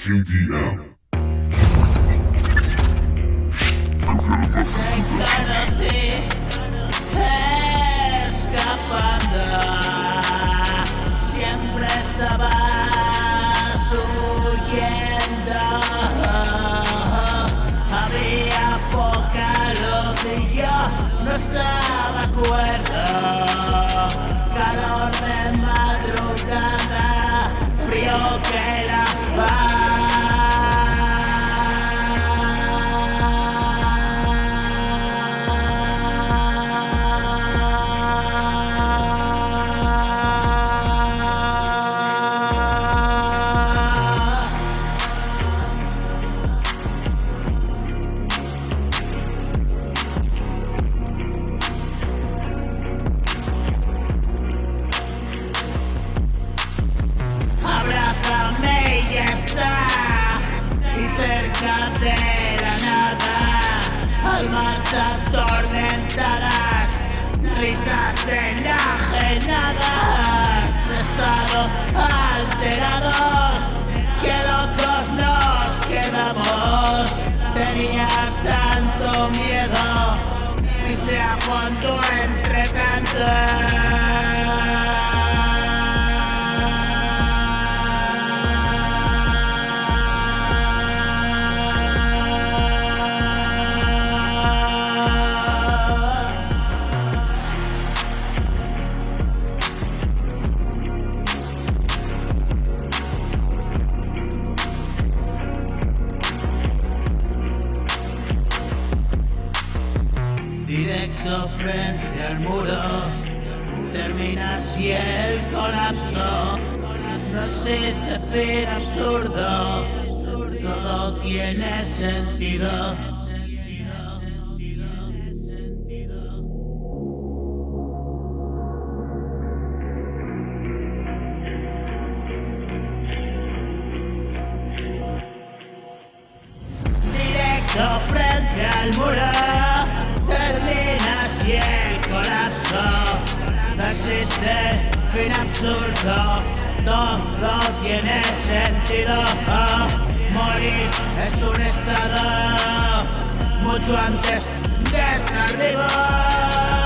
TDM. Te conocí escapando, siempre estabas huyendo. Había poca luz y yo no estaba cuerdo. Calor de madrugada, frío que la abrázame y ya está, y cerca de la nada, almas atormentadas, risas enajenadas, estados alterados, que locos nos quedamos. Tenía tanto miedo y se afondó entre tanto. Directo frente al muro, termina así el colapso. No existe fin absurdo, todo tiene sentido. Directo frente al muro, termina así el colapso. No existe fin absurdo, todo tiene sentido. Morir es un estado mucho antes de estar vivo.